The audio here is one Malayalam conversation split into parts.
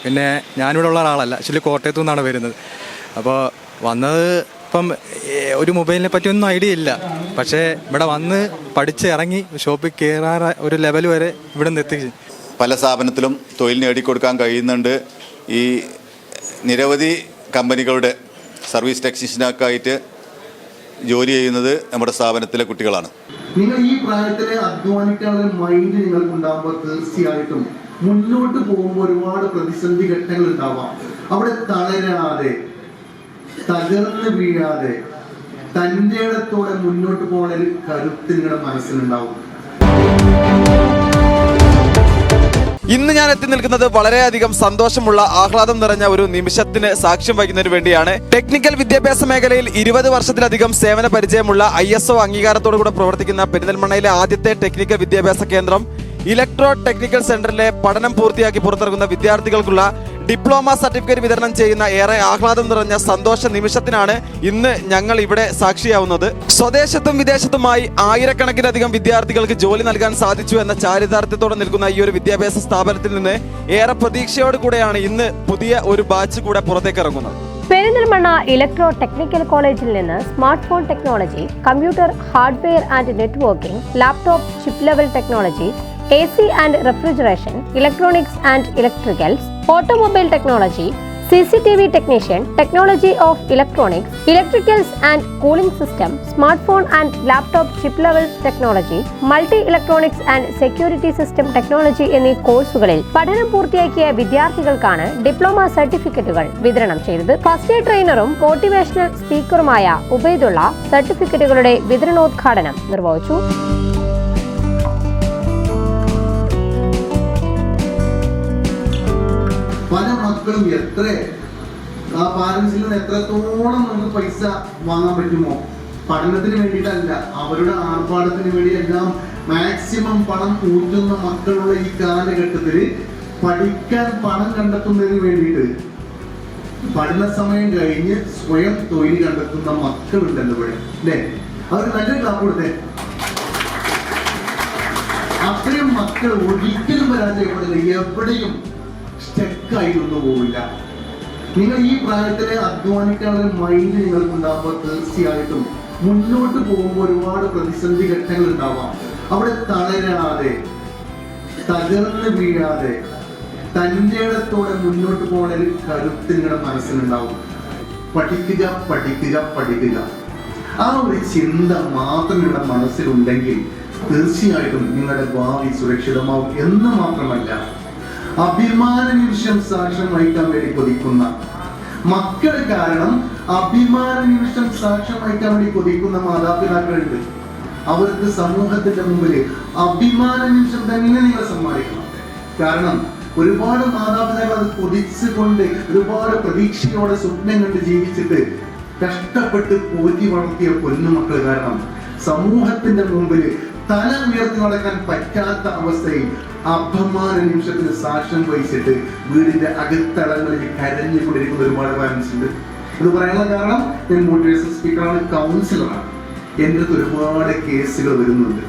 പിന്നെ ഞാനിവിടെ ഉള്ള ഒരാളല്ല, ആക്ച്വലി കോട്ടയത്തു നിന്നാണ് വരുന്നത്. അപ്പോൾ വന്നത് ഇപ്പം ഒരു മൊബൈലിനെ പറ്റിയൊന്നും ഐഡിയ ഇല്ല. പക്ഷേ ഇവിടെ വന്ന് പഠിച്ച് ഇറങ്ങി ഷോപ്പിൽ കയറാൻ ഒരു ലെവൽ വരെ ഇവിടെ നിന്ന് എത്തിച്ചു. പല സ്ഥാപനത്തിലും തൊഴിൽ നേടിക്കൊടുക്കാൻ കഴിയുന്നുണ്ട്. ഈ നിരവധി കമ്പനികളുടെ സർവീസ് ടെക്നീഷ്യനൊക്കെ ആയിട്ട് ജോലി ചെയ്യുന്നത് നമ്മുടെ സ്ഥാപനത്തിലെ കുട്ടികളാണ്. നിങ്ങൾ ഈ പ്രായത്തിലെ അധ്വാനിക്കാനുള്ള മൈൻഡ് നിങ്ങൾക്ക് ഉണ്ടാകുമ്പോൾ തീർച്ചയായിട്ടും മുന്നോട്ട് പോകുമ്പോൾ ഒരുപാട് പ്രതിസന്ധി ഘട്ടങ്ങൾ ഉണ്ടാവാം. അവിടെ തളരാതെ, തകർന്ന് വീഴാതെ, തൻ്റെ ഇടത്തോടെ മുന്നോട്ട് പോകുന്ന ഒരു കരുത്ത് നിങ്ങളുടെ മനസ്സിലുണ്ടാവും. ഇന്ന് ഞാൻ എത്തി നിൽക്കുന്നത് വളരെയധികം സന്തോഷമുള്ള ആഹ്ലാദം നിറഞ്ഞ ഒരു നിമിഷത്തിന് സാക്ഷ്യം വഹിക്കുന്നതിന് വേണ്ടിയാണ്. ടെക്നിക്കൽ വിദ്യാഭ്യാസ മേഖലയിൽ 20 വർഷത്തിലധികം സേവന പരിചയമുള്ള ISO അംഗീകാരത്തോടു കൂടെ പ്രവർത്തിക്കുന്ന പെരിന്തൽമണ്ണയിലെ ആദ്യത്തെ ടെക്നിക്കൽ വിദ്യാഭ്യാസ കേന്ദ്രം ഇലക്ട്രോ ടെക്നിക്കൽ സെന്ററിലെ പഠനം പൂർത്തിയാക്കി പുറത്തിറങ്ങുന്ന വിദ്യാർത്ഥികൾക്കുള്ള ഡിപ്ലോമ സർട്ടിഫിക്കറ്റ് വിതരണം ചെയ്യുന്ന ഏറെ ആഹ്ലാദം നിറഞ്ഞ സന്തോഷ നിമിഷത്തിനാണ് ഇന്ന് ഞങ്ങൾ ഇവിടെ സാക്ഷിയാവുന്നത്. സ്വദേശത്തും വിദേശത്തുമായി ആയിരക്കണക്കിനധികം വിദ്യാർത്ഥികൾക്ക് ജോലി നൽകാൻ സാധിച്ചു എന്ന ചാരിതാർത്ഥ്യത്തോടെ നിൽക്കുന്ന ഈ ഒരു വിദ്യാഭ്യാസ സ്ഥാപനത്തിൽ നിന്ന് ഏറെ പ്രതീക്ഷയോട് കൂടെയാണ് ഇന്ന് പുതിയ ഒരു ബാച്ച് കൂടെ പുറത്തേക്ക് ഇറങ്ങുന്നത്. പെരിന്തൽമണ്ണ ഇലക്ട്രോ ടെക്നിക്കൽ കോളേജിൽ നിന്ന് smart phone technology, computer hardware and networking, laptop chip level technology, AC and refrigeration, electronics and electricals, automobile technology, CCTV technician, technology of electronics, electricals and cooling system, smartphone and laptop chip level technology, multi-electronics and security system technology എന്നീ കോഴ്സുകളിൽ പഠനം പൂർത്തിയാക്കിയ വിദ്യാർത്ഥികൾക്കാണ് ഡിപ്ലോമ സർട്ടിഫിക്കറ്റുകൾ വിതരണം ചെയ്തത്. ഫസ്റ്റ് എയ്ഡ് ട്രെയിനറും മോട്ടിവേഷണൽ സ്പീക്കറുമായ ഉബൈദുള്ള സർട്ടിഫിക്കറ്റുകളുടെ വിതരണോദ്ഘാടനം നിർവഹിച്ചു. പല മക്കളും ആ പാരന്റ്സിൽ നിന്ന് എത്രത്തോളം നമുക്ക് പൈസ വാങ്ങാൻ പറ്റുമോ, പഠനത്തിന് വേണ്ടിയിട്ടല്ല, അവരുടെ ആർഭാടത്തിന് വേണ്ടി എല്ലാം മാക്സിമം പണം ഊറ്റുന്ന മക്കളുള്ള ഈ കാലഘട്ടത്തിൽ പഠിക്കാൻ പണം കണ്ടെത്തുന്നതിന് വേണ്ടിയിട്ട് പഠന സമയം കഴിഞ്ഞ് സ്വയം തൊഴിൽ കണ്ടെത്തുന്ന മക്കളുണ്ടല്ലോ ഇവിടെ, അല്ലേ? അവർ നല്ലൊരു ക്ലാപ്പ് കൊടുത്തേ. അത്രയും മക്കൾ ഒരിക്കലും പരാജയപ്പെടില്ല, എവിടെയും സ്റ്റക്കായിട്ടൊന്നും പോവില്ല. നിങ്ങൾ ഈ പ്രായത്തിലെ അധ്വാനിക്കാനുള്ള മൈൻഡ് നിങ്ങൾക്ക് ഉണ്ടാകുമ്പോൾ തീർച്ചയായിട്ടും മുന്നോട്ട് പോകുമ്പോൾ ഒരുപാട് പ്രതിസന്ധി ഘട്ടങ്ങൾ ഉണ്ടാവാം. അവിടെ തളരാതെ, തകർന്ന് വീഴാതെ, തൻ്റെ ഇടത്തോടെ മുന്നോട്ട് പോകുന്ന ഒരു കരുത്ത് നിങ്ങളുടെ മനസ്സിലുണ്ടാവും. പഠിക്കുക, പഠിക്കുക, പഠിക്കുക. ആ ഒരു ചിന്ത മാത്രം നിങ്ങളുടെ മനസ്സിലുണ്ടെങ്കിൽ തീർച്ചയായിട്ടും നിങ്ങളുടെ ഭാവി സുരക്ഷിതമാവും. എന്ന് മാത്രമല്ല, അഭിമാന നിമിഷം സാക്ഷ്യം വഹിക്കാൻ വേണ്ടി കൊതിക്കുന്ന മക്കൾ കാരണം അഭിമാന നിമിഷം സാക്ഷ്യം വഹിക്കാൻ വേണ്ടി കൊതിക്കുന്ന മാതാപിതാക്കളുണ്ട്. അവർക്ക് സമൂഹത്തിന്റെ മുമ്പിൽ അഭിമാന നിമിഷം തന്നെ നിങ്ങൾ സമ്മാനിക്കണം. കാരണം ഒരുപാട് മാതാപിതാക്കൾ അത് കൊതിച്ചുകൊണ്ട് ഒരുപാട് പ്രതീക്ഷയോടെ സ്വപ്നം കണ്ട് ജീവിച്ചിട്ട് കഷ്ടപ്പെട്ട് പോറ്റി വളർത്തിയ പൊന്നുമക്കൾ കാരണം സമൂഹത്തിന്റെ മുമ്പിൽ തല ഉയർത്തി നടക്കാൻ പറ്റാത്ത അവസ്ഥയിൽ അഭിമാന നിമിഷത്തിന് സാക്ഷ്യം വഹിച്ചിട്ട് വീടിന്റെ അകത്തളങ്ങളിൽ കരഞ്ഞുകൊണ്ടിരിക്കുന്ന ഒരുപാട് പാരന്റ്സ് ഉണ്ട്. ഇത് പറയാനുള്ള കാരണം ഞാൻ മോട്ടിവേഷൻ സ്പീക്കറാണ്, കൗൺസിലറാണ്. എൻ്റെ അടുത്ത് ഒരുപാട് കേസുകൾ വരുന്നുണ്ട്.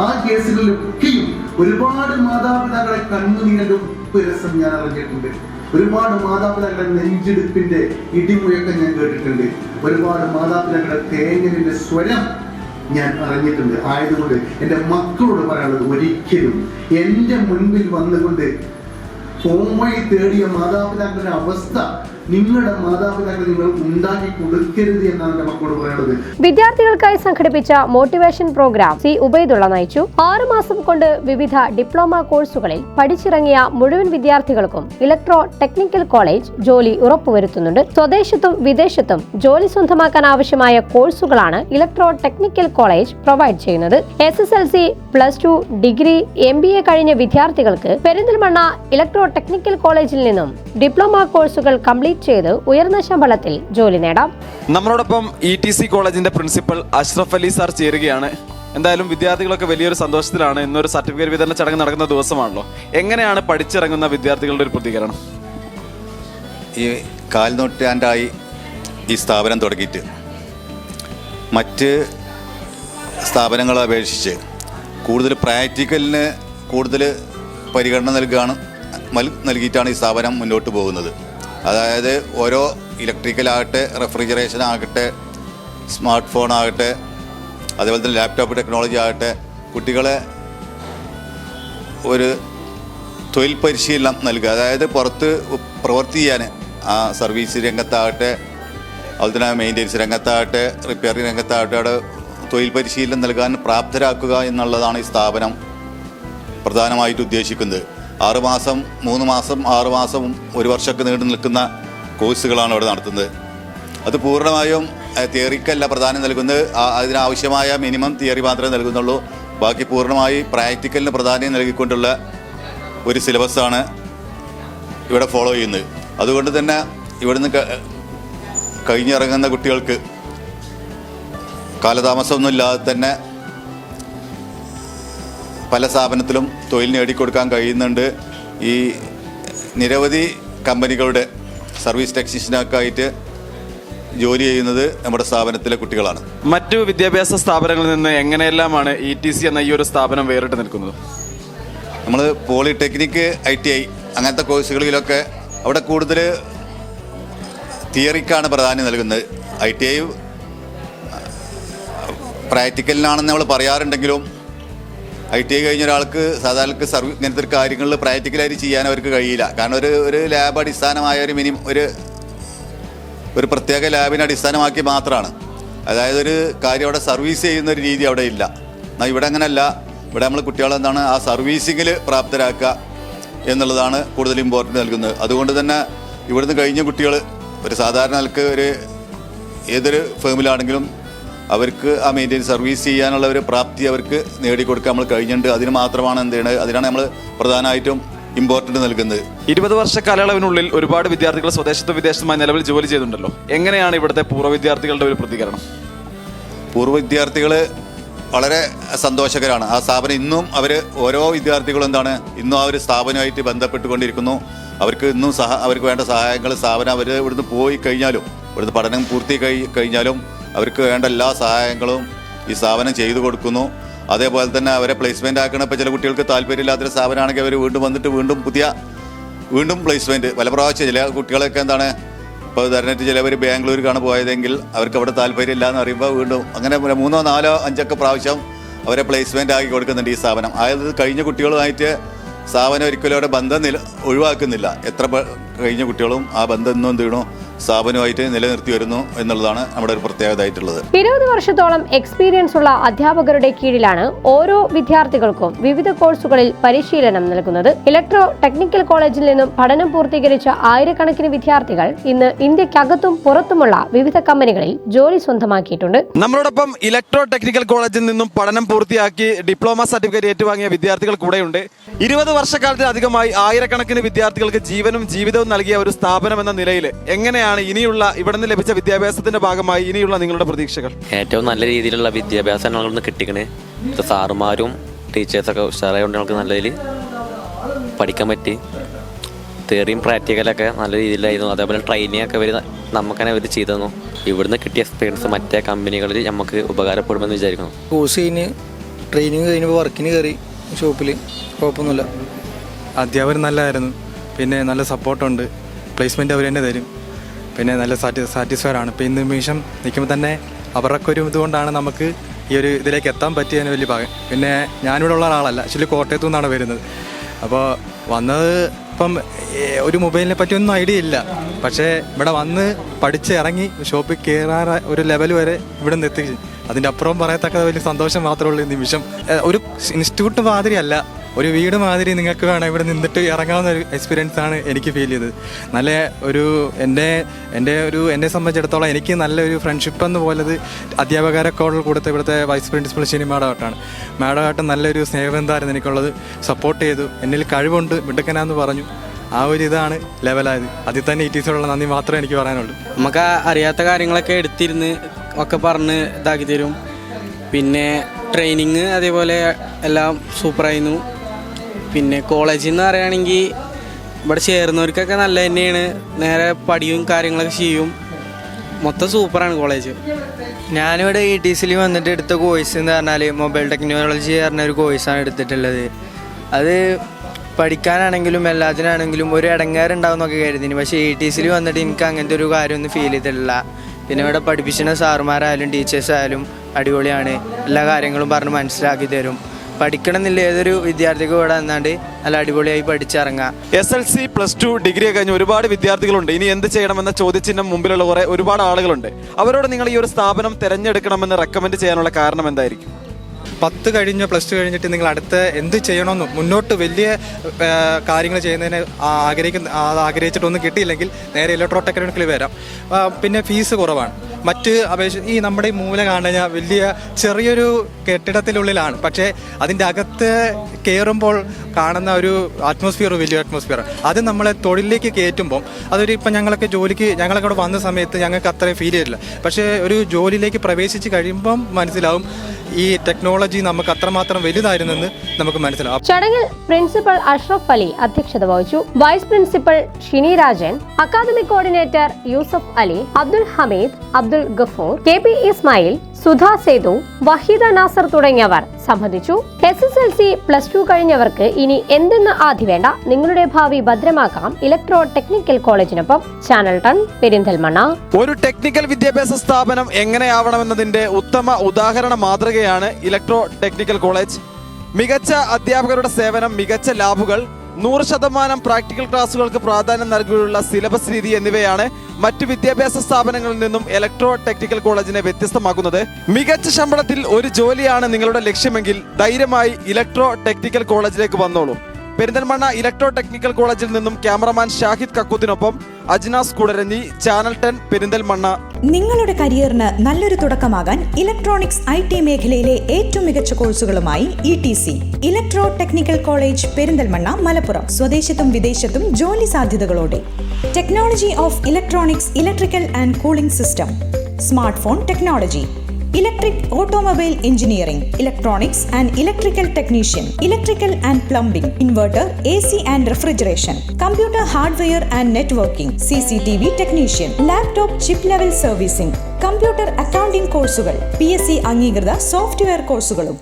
ആ കേസുകളിലൊക്കെയും ഒരുപാട് മാതാപിതാക്കളെ കണ്ണുനീരന്റെ ഉപ്പ് രസം ഞാൻ അറിഞ്ഞിട്ടുണ്ട്. ഒരുപാട് മാതാപിതാക്കളുടെ നെഞ്ചെടുപ്പിന്റെ ഇടിമുഴക്കം ഞാൻ കേട്ടിട്ടുണ്ട്. ഒരുപാട് മാതാപിതാക്കളുടെ തേങ്ങലിന്റെ സ്വരം ഞാൻ അറിഞ്ഞിട്ടുണ്ട്. ആയതുകൊണ്ട് എൻ്റെ മക്കളോട് പറയാനുള്ളത്, ഒരിക്കലും എൻ്റെ മുൻപിൽ വന്നുകൊണ്ട് ഫോൺ വഴി തേടിയ മാതാപിതാക്കളുടെ അവസ്ഥ നിങ്ങളുടെ മാതാപിതാക്കൾ നിങ്ങൾ ഉണ്ടാക്കി കൊടുക്കരുത് എന്നാണ് എൻ്റെ മക്കളോട് പറയാനുള്ളത്. വിദ്യാർത്ഥികൾക്കായി സംഘടിപ്പിച്ച മോട്ടിവേഷൻ പ്രോഗ്രാം സി ഉബൈദുള്ള നയിച്ചു. 6 മാസം കൊണ്ട് വിവിധ ഡിപ്ലോമ കോഴ്സുകളിൽ പഠിച്ചിറങ്ങിയ മുഴുവൻ വിദ്യാർത്ഥികൾക്കും ഇലക്ട്രോ ടെക്നിക്കൽ കോളേജ് ജോലി ഉറപ്പുവരുത്തുന്നുണ്ട്. സ്വദേശത്തും വിദേശത്തും ജോലി സ്വന്തമാക്കാൻ ആവശ്യമായ കോഴ്സുകളാണ് ഇലക്ട്രോ ടെക്നിക്കൽ കോളേജ് പ്രൊവൈഡ് ചെയ്യുന്നത്. SSLC, +2, ഡിഗ്രി, MBA കഴിഞ്ഞ വിദ്യാർത്ഥികൾക്ക് പെരിന്തൽമണ്ണ ഇലക്ട്രോ ടെക്നിക്കൽ കോളേജിൽ നിന്നും ഡിപ്ലോമ കോഴ്സുകൾ കംപ്ലീറ്റ് ചെയ്ത് ഉയർന്ന ശമ്പളത്തിൽ ജോലി നേടാം. നമ്മളോടൊപ്പം ETC കോളേജിന്റെ പ്രിൻസിപ്പൽ അഷ്റഫ് അലി സാർ ചേരുകയാണ്. എന്തായാലും വിദ്യാർത്ഥികളൊക്കെ വലിയൊരു സന്തോഷത്തിലാണ്. ഇന്നൊരു സർട്ടിഫിക്കറ്റ് വിതരണ ചടങ്ങ് നടക്കുന്ന ദിവസമാണല്ലോ. എങ്ങനെയാണ് പഠിച്ചിറങ്ങുന്ന വിദ്യാർത്ഥികളുടെ ഒരു പ്രതികരണം? ഈ 4 നൂറ്റാണ്ടായി ഈ സ്ഥാപനം തുടങ്ങിയിട്ട് മറ്റ് സ്ഥാപനങ്ങളെ അപേക്ഷിച്ച് കൂടുതൽ പ്രാക്ടിക്കലിന് കൂടുതൽ പരിഗണന നൽകുകയാണ് നൽകിയിട്ടാണ് ഈ സ്ഥാപനം മുന്നോട്ട് പോകുന്നത്. അതായത് ഓരോ ഇലക്ട്രിക്കലാകട്ടെ, റെഫ്രിജറേഷൻ ആകട്ടെ, സ്മാർട്ട് ഫോൺ ആകട്ടെ, അതേപോലെ തന്നെ ലാപ്ടോപ്പ് ടെക്നോളജി ആകട്ടെ, കുട്ടികളെ ഒരു തൊഴിൽ പരിശീലനം നൽകുക. അതായത് പുറത്ത് പ്രവൃത്തി ചെയ്യാൻ ആ സർവീസ് രംഗത്താകട്ടെ, അതുപോലെ തന്നെ മെയിൻ്റെനൻസ് രംഗത്താകട്ടെ, റിപ്പയറിംഗ് രംഗത്താകട്ടെ അവിടെ തൊഴിൽ പരിശീലനം നൽകാൻ പ്രാപ്തരാക്കുക എന്നുള്ളതാണ് ഈ സ്ഥാപനം പ്രധാനമായിട്ട് ഉദ്ദേശിക്കുന്നത്. 6 മാസം, 3 മാസം, 6 മാസം, 1 വർഷമൊക്കെ നീണ്ടു നിൽക്കുന്ന കോഴ്സുകളാണ് അവിടെ നടത്തുന്നത്. അത് പൂർണ്ണമായും തിയറിക്കല്ല പ്രധാനം നൽകുന്നത്, അതിനാവശ്യമായ മിനിമം തിയറി മാത്രമേ നൽകുന്നുള്ളൂ. ബാക്കി പൂർണ്ണമായി പ്രാക്ടിക്കലിന് പ്രാധാന്യം നൽകിക്കൊണ്ടുള്ള ഒരു സിലബസാണ് ഇവിടെ ഫോളോ ചെയ്യുന്നത്. അതുകൊണ്ട് തന്നെ ഇവിടുന്ന് കഴിഞ്ഞിറങ്ങുന്ന കുട്ടികൾക്ക് കാലതാമസമൊന്നുമില്ലാതെ തന്നെ പല സ്ഥാപനത്തിലും തൊഴിൽ നേടിക്കൊടുക്കാൻ കഴിയുന്നുണ്ട്. ഈ നിരവധി കമ്പനികളുടെ സർവീസ് ടെക്നീഷ്യനൊക്കെ ആയിട്ട് ജോലി ചെയ്യുന്നത് നമ്മുടെ സ്ഥാപനത്തിലെ കുട്ടികളാണ്. മറ്റു വിദ്യാഭ്യാസ സ്ഥാപനങ്ങളിൽ നിന്ന് എങ്ങനെയെല്ലാമാണ് ETC എന്ന ഈ ഒരു സ്ഥാപനം വേറിട്ട് നിൽക്കുന്നത്? നമ്മൾ പോളിടെക്നിക്ക്, ITI അങ്ങനത്തെ കോഴ്സുകളിലൊക്കെ അവിടെ കൂടുതൽ തിയറിക്കാണ് പ്രാധാന്യം നൽകുന്നത്. ITI പ്രാക്ടിക്കലിനാണെന്ന് നമ്മൾ പറയാറുണ്ടെങ്കിലും ITI കഴിഞ്ഞ ഒരാൾക്ക് സാധാരണ ഇങ്ങനത്തെ ഒരു കാര്യങ്ങളിൽ പ്രാക്ടിക്കലായിട്ട് ചെയ്യാൻ അവർക്ക് കഴിയില്ല. കാരണം ഒരു ലാബ് അടിസ്ഥാനമായ ഒരു ഒരു പ്രത്യേക ലാബിനെ അടിസ്ഥാനമാക്കി മാത്രമാണ്. അതായത് ഒരു കാര്യം അവിടെ സർവീസ് ചെയ്യുന്ന ഒരു രീതി അവിടെ ഇല്ല. എന്നാൽ ഇവിടെ അങ്ങനെയല്ല. ഇവിടെ നമ്മൾ കുട്ടികളെന്താണ് ആ സർവീസിങ്ങിൽ പ്രാപ്തരാക്കുക എന്നുള്ളതാണ് കൂടുതൽ ഇമ്പോർട്ടൻ്റ് നൽകുന്നത്. അതുകൊണ്ട് തന്നെ ഇവിടുന്ന് കഴിഞ്ഞ കുട്ടികൾ ഒരു സാധാരണ ആൾക്ക് ഏതൊരു ഫേമിലാണെങ്കിലും അവർക്ക് ആ മെയിൻ്റെനൻസ് സർവീസ് ചെയ്യാനുള്ള ഒരു പ്രാപ്തി അവർക്ക് നേടിക്കൊടുക്കാൻ നമ്മൾ കഴിഞ്ഞിട്ടുണ്ട്. അതിന് മാത്രമാണ് അതിനാണ് നമ്മൾ പ്രധാനമായിട്ടും ഇമ്പോർട്ടൻ്റ് നൽകുന്നത്. 20 വർഷ കാലയളവിനുള്ളിൽ ഒരുപാട് വിദ്യാർത്ഥികൾ സ്വദേശത്തും വിദേശത്തുമായി നിലവിൽ ജോലി ചെയ്തിട്ടുണ്ടല്ലോ. എങ്ങനെയാണ് ഇവിടുത്തെ പൂർവ്വ വിദ്യാർത്ഥികളുടെ ഒരു പ്രതികരണം? പൂർവ്വ വിദ്യാർത്ഥികൾ വളരെ സന്തോഷകരമാണ്. ആ സ്ഥാപനം ഇന്നും ഓരോ വിദ്യാർത്ഥികളും ഇന്നും ആ ഒരു സ്ഥാപനമായിട്ട് ബന്ധപ്പെട്ടുകൊണ്ടിരിക്കുന്നു. അവർക്ക് ഇന്നും അവർക്ക് വേണ്ട സഹായങ്ങൾ സ്ഥാപനം ഇവിടുന്ന് പോയി കഴിഞ്ഞാലും, ഇവിടുന്ന് പഠനം പൂർത്തിയായി കഴിഞ്ഞാലും അവർക്ക് വേണ്ട എല്ലാ സഹായങ്ങളും ഈ സ്ഥാപനം ചെയ്തു കൊടുക്കുന്നു. അതേപോലെ തന്നെ അവരെ പ്ലേസ്മെൻ്റ് ആക്കണം. ഇപ്പോൾ ചില കുട്ടികൾക്ക് താല്പര്യമില്ലാത്തൊരു സ്ഥാപനമാണെങ്കിൽ അവർ വീണ്ടും വന്നിട്ട് വീണ്ടും പ്ലേസ്മെൻറ്റ് പല പ്രാവശ്യം ചില കുട്ടികളൊക്കെ ഇപ്പോൾ ഉദാഹരണമായിട്ട് ചിലവർ ബാംഗ്ലൂർക്കാണ് പോയതെങ്കിൽ അവർക്ക് അവിടെ താല്പര്യമില്ല എന്ന് പറയുമ്പോൾ വീണ്ടും അങ്ങനെ 3, 4, 5 പ്രാവശ്യം അവരെ പ്ലേസ്മെൻ്റ് ആക്കി കൊടുക്കുന്നുണ്ട് ഈ സ്ഥാപനം. അതായത് കഴിഞ്ഞ കുട്ടികളുമായിട്ട് സ്ഥാപനം ഒരിക്കലും അവിടെ ബന്ധം ഒഴിവാക്കുന്നില്ല. എത്ര കഴിഞ്ഞ കുട്ടികളും ആ ബന്ധം ഇന്നും സ്ഥാപനമായിട്ട് നിലനിർത്തി വരുന്നു എന്നുള്ളതാണ് നമ്മുടെ ഒരു പ്രത്യേകതയായിട്ടുള്ളത്. 20 വർഷത്തോളം എക്സ്പീരിയൻസ് ഉള്ള അധ്യാപകരുടെ കീഴിലാണ് ഓരോ വിദ്യാർത്ഥികൾക്കും വിവിധ കോഴ്സുകളിൽ പരിശീലനം നൽകുന്നത്. ഇലക്ട്രോ ടെക്നിക്കൽ കോളേജിൽ നിന്നും പഠനം പൂർത്തീകരിച്ച ആയിരക്കണക്കിന് വിദ്യാർത്ഥികൾ ഇന്ന് ഇന്ത്യക്കകത്തും പുറത്തുമുള്ള വിവിധ കമ്പനികളിൽ ജോലി സ്വന്തമാക്കിയിട്ടുണ്ട്. നമ്മളോടൊപ്പം ഇലക്ട്രോ ടെക്നിക്കൽ കോളേജിൽ നിന്നും പഠനം പൂർത്തിയാക്കി ഡിപ്ലോമ സർട്ടിഫിക്കറ്റ് ഏറ്റുവാങ്ങിയ വിദ്യാർത്ഥികൾ കൂടെയുണ്ട്. 20 വർഷക്കാലത്തിലധികമായി ആയിരക്കണക്കിന് വിദ്യാർത്ഥികൾക്ക് ജീവനും ജീവിതവും നൽകിയ ഒരു സ്ഥാപനം എന്ന നിലയിൽ എങ്ങനെയാണ് ഇനിയുള്ള ഇവിടെ നിന്ന് ലഭിച്ച വിദ്യാഭ്യാസത്തിന്റെ ഭാഗമായി ഇനിയുള്ള നിങ്ങളുടെ പ്രതീക്ഷകൾ? ഏറ്റവും നല്ല രീതിയിലുള്ള വിദ്യാഭ്യാസം ഞങ്ങൾക്ക് കിട്ടിക്കണേ. സാറുമാരും ടീച്ചേഴ്സൊക്കെ ഉഷാറായതുകൊണ്ട് ഞങ്ങൾക്ക് നല്ല രീതിയിൽ പഠിക്കാൻ പറ്റി. തിയറിയും പ്രാക്ടിക്കലൊക്കെ നല്ല രീതിയിലായിരുന്നു. അതേപോലെ ട്രെയിനിങ് ഒക്കെ നമുക്ക് തന്നെ അവർ ചെയ്തു തന്നു. ഇവിടുന്ന് കിട്ടിയ എക്സ്പീരിയൻസ് മറ്റേ കമ്പനികളിൽ നമുക്ക് ഉപകാരപ്പെടുമെന്ന് വിചാരിക്കുന്നു. കോഴ്സ് കഴിഞ്ഞ് ട്രെയിനിങ് കഴിഞ്ഞപ്പോൾ വർക്കിന് കയറി ഷോപ്പിൽ കുഴപ്പമൊന്നുമില്ല. അധ്യാപകർ നല്ലതായിരുന്നു. പിന്നെ നല്ല സപ്പോർട്ടുണ്ട്. പ്ലേസ്മെൻറ്റ് അവർ തന്നെ തരും. പിന്നെ നല്ല സാറ്റിസ്ഫൈഡ് ആണ്. ഇപ്പോൾ ഇന്ന് നിമിഷം നിൽക്കുമ്പോൾ തന്നെ അവരുടെ ഒരു ഇതുകൊണ്ടാണ് നമുക്ക് ഈ ഒരു ഇതിലേക്ക് എത്താൻ പറ്റിയതിന് വലിയ ഭാഗം. പിന്നെ ഞാനിവിടെ ഉള്ള ഒരാളല്ല, ആക്ച്വലി കോട്ടയത്തു നിന്നാണ് വരുന്നത്. അപ്പോൾ വന്നത് ഇപ്പം ഒരു മൊബൈലിനെ പറ്റിയൊന്നും ഐഡിയ ഇല്ല. പക്ഷേ ഇവിടെ വന്ന് പഠിച്ച് ഇറങ്ങി ഷോപ്പിൽ കയറാൻ ഒരു ലെവൽ വരെ ഇവിടെ നിന്ന് എത്തിച്ചു. അതിൻ്റെ അപ്പുറം പറയത്തക്ക വലിയ സന്തോഷം മാത്രമേ ഉള്ളൂ. ഈ നിമിഷം ഒരു ഇൻസ്റ്റിറ്റ്യൂട്ട് മാതിരിയല്ല, ഒരു വീട് മാതിരി നിങ്ങൾക്ക് വേണം ഇവിടെ നിന്നിട്ട് ഇറങ്ങാവുന്ന ഒരു എക്സ്പീരിയൻസ് ആണ് എനിക്ക് ഫീൽ ചെയ്തത്. നല്ല ഒരു എന്നെ സംബന്ധിച്ചിടത്തോളം എനിക്ക് നല്ലൊരു ഫ്രണ്ട്ഷിപ്പ് എന്ന് പോലത് അധ്യാപകരൊക്കെ കൂടത്തെ ഇവിടുത്തെ വൈസ് പ്രിൻസിപ്പൽ ശനി മാഡമായിട്ട് നല്ലൊരു സ്നേഹബന്ധമായിരുന്നു എനിക്കുള്ളത്. സപ്പോർട്ട് ചെയ്തു. എന്നിൽ കഴിവുണ്ട്, മിടുക്കനാന്ന് പറഞ്ഞു. ആ ഒരു ഇതാണ് ലെവലായത്. അതിൽ തന്നെ ETCയോടുള്ള നന്ദി മാത്രമേ എനിക്ക് പറയാനുള്ളൂ. നമുക്ക് അറിയാത്ത കാര്യങ്ങളൊക്കെ എടുത്തിരുന്ന് ഒക്കെ പറഞ്ഞ് ഇതാക്കി തരും. പിന്നെ ട്രെയിനിങ് അതേപോലെ എല്ലാം സൂപ്പറായിരുന്നു. പിന്നെ കോളേജിൽ നിന്ന് പറയുകയാണെങ്കിൽ ഇവിടെ ചേർന്നവർക്കൊക്കെ നല്ല തന്നെയാണ്. നേരെ പഠിയും കാര്യങ്ങളൊക്കെ ചെയ്യും. മൊത്തം സൂപ്പറാണ് കോളേജ്. ഞാനിവിടെ ETCയിൽ വന്നിട്ട് എടുത്ത കോഴ്സ് എന്ന് പറഞ്ഞാൽ മൊബൈൽ ടെക്നോളജി പറഞ്ഞ ഒരു കോഴ്സാണ് എടുത്തിട്ടുള്ളത്. അത് പഠിക്കാനാണെങ്കിലും എല്ലാത്തിനാണെങ്കിലും ഒരു ഇടങ്ങേറുണ്ടാവുന്നൊക്കെ കരുതിന്. പക്ഷേ ETCയിൽ വന്നിട്ട് എനിക്ക് അങ്ങനത്തെ ഒരു കാര്യമൊന്നും ഫീൽ ചെയ്തിട്ടില്ല. പിന്നെ ഇവിടെ പഠിപ്പിക്കുന്ന സാറുമാരായാലും ടീച്ചേഴ്സായാലും അടിപൊളിയാണ്. എല്ലാ കാര്യങ്ങളും പറഞ്ഞ് മനസ്സിലാക്കി തരും. പഠിക്കണം എന്നില്ല ഏതൊരു വിദ്യാർത്ഥിക്കും ഇവിടെ വന്നാണ്ട് നല്ല അടിപൊളിയായി പഠിച്ചിറങ്ങാം. SLC +2 ഡിഗ്രി കഴിഞ്ഞ ഒരുപാട് വിദ്യാർത്ഥികളുണ്ട്. ഇനി എന്ത് ചെയ്യണമെന്ന ചോദ്യചിഹ്നം മുമ്പിലുള്ള ഒരുപാട് ആളുകളുണ്ട്. അവരോട് നിങ്ങൾ ഈ ഒരു സ്ഥാപനം തിരഞ്ഞെടുക്കണമെന്ന് റെക്കമെൻഡ് ചെയ്യാനുള്ള കാരണം എന്തായിരിക്കും? 10 കഴിഞ്ഞ് +2 കഴിഞ്ഞിട്ട് നിങ്ങൾ അടുത്ത എന്ത് ചെയ്യണമെന്ന് മുന്നോട്ട് വലിയ കാര്യങ്ങൾ ചെയ്യുന്നതിന് ആഗ്രഹിച്ചിട്ടൊന്നും കിട്ടിയില്ലെങ്കിൽ നേരെ ഇലക്ട്രോ ടെക്നിക്കൽ വരാം. പിന്നെ ഫീസ് കുറവാണ്. മറ്റ് ഈ നമ്മുടെ ഈ മൂല കാണുക വലിയ ചെറിയൊരു കെട്ടിടത്തിനുള്ളിലാണ്. പക്ഷേ അതിൻ്റെ അകത്ത് കയറുമ്പോൾ കാണുന്ന ഒരു അറ്റ്മോസ്ഫിയർ വലിയ അറ്റ്മോസ്ഫിയർ. അത് നമ്മളെ തൊഴിലിലേക്ക് കയറ്റുമ്പം അതൊരു ഇപ്പം ഞങ്ങളൊക്കെ ഇവിടെ വന്ന സമയത്ത് ഞങ്ങൾക്ക് അത്രയും ഫീൽ ചെയ്തില്ല. പക്ഷേ ഒരു ജോലിയിലേക്ക് പ്രവേശിച്ച് കഴിയുമ്പം മനസ്സിലാവും ഈ ടെക്നോളജി നമുക്ക് അത്രമാത്രം വലുതായിരുന്നെന്ന് നമുക്ക് മനസ്സിലാവും. ചടങ്ങിൽ പ്രിൻസിപ്പൽ അഷ്റഫ് അലി അധ്യക്ഷത വഹിച്ചു. Vice principal Shini Rajan, academic coordinator Yusuf Ali, Abdul Hameed, Abdul Gafoor, KP Ismail, Sudha Sethu, Waheeda Nasar തുടങ്ങിയവർ സംബന്ധിച്ചു. SSLC +2 കഴിഞ്ഞവർക്ക് ഇനി എന്തെന്ന് ആദ്യ വേണ്ട, നിങ്ങളുടെ ഭാവി ഭദ്രമാക്കാം ഇലക്ട്രോ ടെക്നിക്കൽ കോളേജിനൊപ്പം. ചാനൽ 10 പെരിന്തൽമണ്ണ. ഒരു ടെക്നിക്കൽ വിദ്യാഭ്യാസ സ്ഥാപനം എങ്ങനെയാവണമെന്നതിന്റെ ഉത്തമ ഉദാഹരണ മാതൃകയാണ് ഇലക്ട്രോ ടെക്നിക്കൽ കോളേജ്. മികച്ച അധ്യാപകരുടെ സേവനം, മികച്ച ലാബുകൾ, 100% പ്രാക്ടിക്കൽ ക്ലാസുകൾക്ക് പ്രാധാന്യം നൽകിയുള്ള സിലബസ് രീതി എന്നിവയാണ് മറ്റു വിദ്യാഭ്യാസ സ്ഥാപനങ്ങളിൽ നിന്നും ഇലക്ട്രോ ടെക്നിക്കൽ കോളേജിനെ വ്യത്യസ്തമാക്കുന്നത്. മികച്ച ശമ്പളത്തിൽ ഒരു ജോലിയാണ് നിങ്ങളുടെ ലക്ഷ്യമെങ്കിൽ ധൈര്യമായി ഇലക്ട്രോ ടെക്നിക്കൽ കോളേജിലേക്ക് വന്നോളൂ. പെരിന്തൽമണ്ണ ഇലക്ട്രോ ടെക്നിക്കൽ കോളേജിൽ നിന്നും ക്യാമറമാൻ ഷാഹിദ് കക്കൂത്തിനൊപ്പം അജ്നാസ് കുടരഞ്ഞി, ചാനൽ 10 പെരിന്തൽമണ്ണ. നിങ്ങളുടെ കരിയറിന് നല്ലൊരു തുടക്കമാകാൻ ഇലക്ട്രോണിക്സ് IT മേഖലയിലെ ഏറ്റവും മികച്ച കോഴ്സുകളുമായി ETC electro technical college Perinthalmanna, Malappuram. സ്വദേശത്തും വിദേശത്തും ജോലി സാധ്യതകളോടെ technology of electronics, electrical and cooling system, smart phone technology, electric automobile engineering, electronics and electrical technician, electrical and plumbing, inverter, AC and refrigeration, computer hardware and networking, CCTV technician, laptop chip level servicing, computer accounting കോഴ്സുകൾ, PSC അംഗീകൃത സോഫ്റ്റ്വെയർ കോഴ്സുകളും.